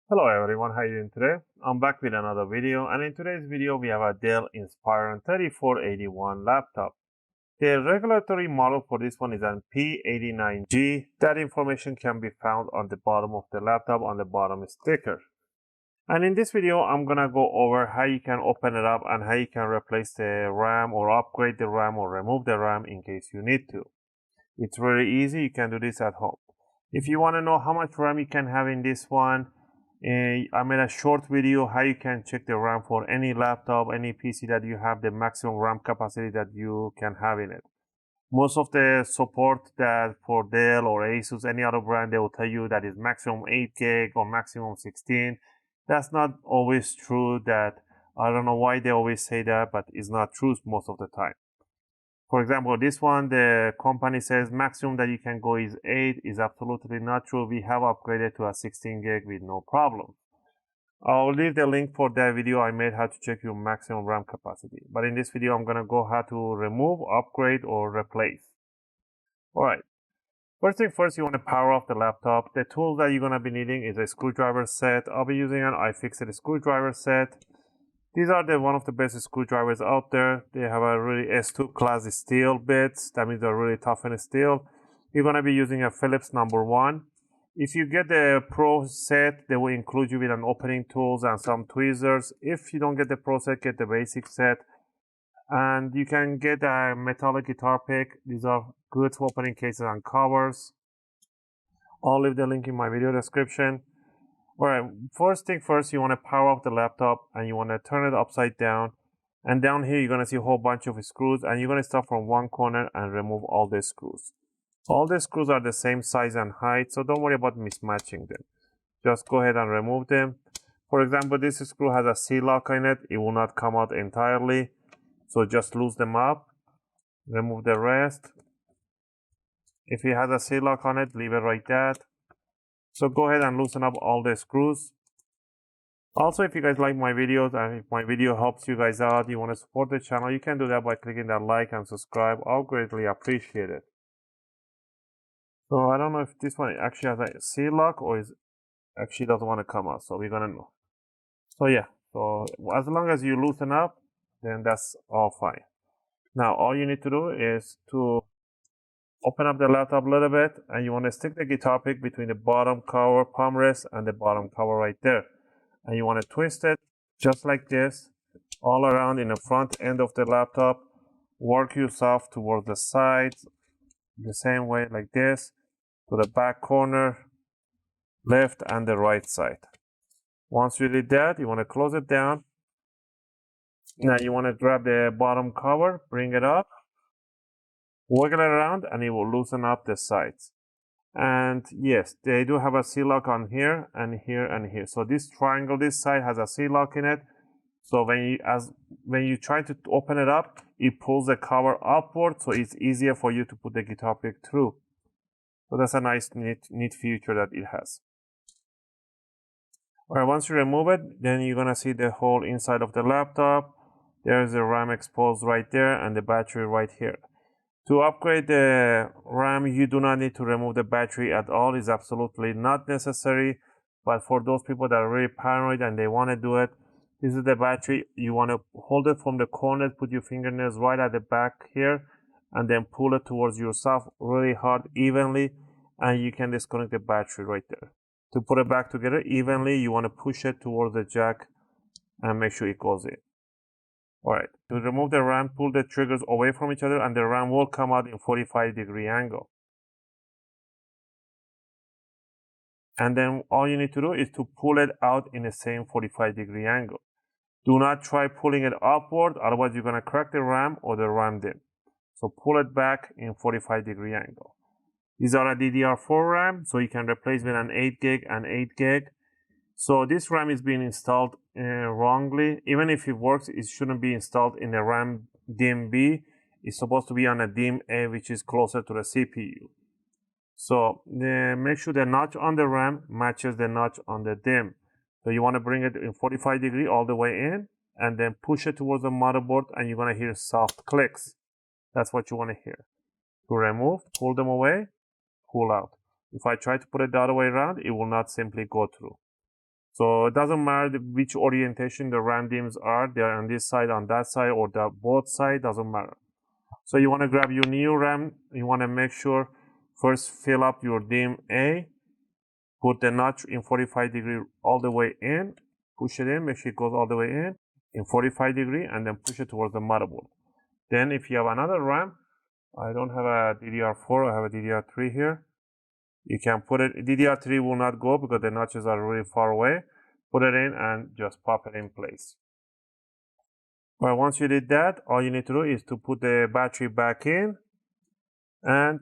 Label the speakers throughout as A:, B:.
A: Hello everyone, how are you doing today? I'm back with another video, and in today's video we have a Dell Inspiron 3481 laptop. The regulatory model for this one is an P89g. That information can be found on the bottom of the laptop on the bottom sticker. And in this video I'm gonna go over how you can open it up and how you can replace the RAM or upgrade the RAM or remove the RAM in case you need to. It's really easy, you can do this at home. If you want to know how much RAM you can have in this one, I made a short video how you can check the RAM for any laptop, any PC that you have the maximum RAM capacity that you can have in it. Most of the support that for Dell or Asus, any other brand, they will tell you that is maximum 8 gig or maximum 16. That's not always true. That I don't know why they always say that, but it's not true most of the time. For example, this one, the company says maximum that you can go is 8, is absolutely not true. We have upgraded to a 16 gig with no problem. I'll leave the link for that video I made how to check your maximum RAM capacity. But in this video, I'm going to go how to remove, upgrade, or replace. Alright, first thing first, you want to power off the laptop. The tools that you're going to be needing is a screwdriver set. I'll be using an UFIXTEK screwdriver set. These are one of the best screwdrivers out there. They have a really S2 class steel bits. That means they're really tough in steel. You're going to be using a Phillips #1. If you get the Pro set, they will include you with an opening tools and some tweezers. If you don't get the Pro set, get the basic set. And you can get a metallic guitar pick. These are good for opening cases and covers. I'll leave the link in my video description. Alright, first thing first, you want to power off the laptop and you want to turn it upside down. And down here, you're going to see a whole bunch of screws, and you're going to start from one corner and remove all the screws. All the screws are the same size and height, so don't worry about mismatching them. Just go ahead and remove them. For example, this screw has a C-lock in it. It will not come out entirely. So just loosen them up. Remove the rest. If it has a C-lock on it, leave it like that. So go ahead and loosen up all the screws. Also, if you guys like my videos and if my video helps you guys out, you want to support the channel, you can do that by clicking that like and subscribe. I'll greatly appreciate it. So I don't know if this one actually has a C-lock or is actually doesn't want to come out. So we're gonna know. So yeah, so as long as you loosen up, then that's all fine. Now all you need to do is to open up the laptop a little bit, and you want to stick the guitar pick between the bottom cover palm rest and the bottom cover right there. And you want to twist it just like this all around in the front end of the laptop. Work yourself towards the sides the same way like this to the back corner, left and the right side. Once you did that, you want to close it down. Now you want to grab the bottom cover, bring it up, wiggle it around, and it will loosen up the sides. And yes, they do have a C-lock on here and here and here. So this triangle, this side has a C-lock in it. So when you try to open it up, it pulls the cover upward, so it's easier for you to put the guitar pick through. So that's a nice, neat feature that it has. Alright, once you remove it, then you're gonna see the whole inside of the laptop. There's the RAM exposed right there and the battery right here. To upgrade the RAM, you do not need to remove the battery at all. It's absolutely not necessary. But for those people that are really paranoid and they want to do it, this is the battery. You want to hold it from the corner, put your fingernails right at the back here, and then pull it towards yourself really hard, evenly, and you can disconnect the battery right there. To put it back together evenly, you want to push it towards the jack and make sure it goes in. Alright, to remove the RAM, pull the triggers away from each other and the RAM will come out in 45-degree angle. And then all you need to do is to pull it out in the same 45-degree angle. Do not try pulling it upward, otherwise you're going to crack the RAM or the RAM DIMM. So pull it back in 45-degree angle. These are a DDR4 RAM, so you can replace with an 8 gig and 8 gig. So this RAM is being installed wrongly. Even if it works, it shouldn't be installed in the RAM DIMM B. It's supposed to be on a DIMM A, which is closer to the CPU. So make sure the notch on the RAM matches the notch on the DIMM. So you want to bring it in 45-degree all the way in, and then push it towards the motherboard, and you're going to hear soft clicks. That's what you want to hear. To remove, pull them away, pull out. If I try to put it the other way around, it will not simply go through. So it doesn't matter which orientation the RAM DIMMs are, they're on this side, on that side, or the both side, doesn't matter. So you want to grab your new RAM, you want to make sure first fill up your DIMM A, put the notch in 45 degree all the way in, push it in, make sure it goes all the way in 45 degree, and then push it towards the motherboard. Then if you have another RAM, I don't have a DDR4, I have a DDR3 here. You can put it, DDR3 will not go because the notches are really far away. Put it in and just pop it in place. But once you did that, all you need to do is to put the battery back in. And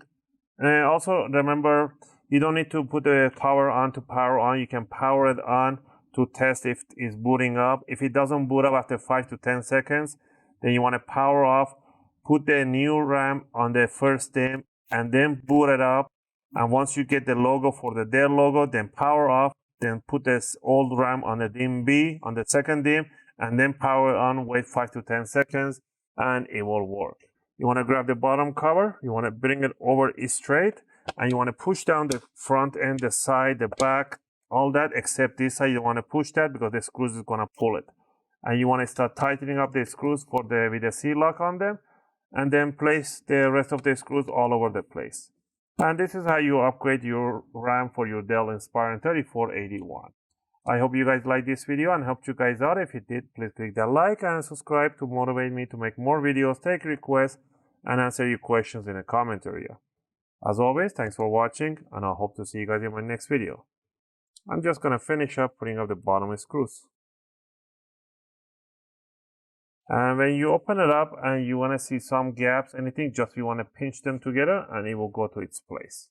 A: also remember, you don't need to put the power on to power on. You can power it on to test if it's booting up. If it doesn't boot up after 5 to 10 seconds, then you want to power off, put the new RAM on the first DIMM, and then boot it up. And once you get the logo for the Dell logo, then power off, then put this old RAM on the DIMM B, on the second DIMM, and then power on, wait 5 to 10 seconds, and it will work. You want to grab the bottom cover, you want to bring it over straight, and you want to push down the front end, the side, the back, all that, except this side. You want to push that because the screws is going to pull it. And you want to start tightening up the screws with the C-lock on them, and then place the rest of the screws all over the place. And this is how you upgrade your RAM for your Dell Inspiron 3481. I hope you guys liked this video and helped you guys out. If you did, please click that like and subscribe to motivate me to make more videos, take requests, and answer your questions in the comment area. As always, thanks for watching, and I hope to see you guys in my next video. I'm just going to finish up putting up the bottom screws. And when you open it up and you want to see some gaps, anything, just you want to pinch them together and it will go to its place.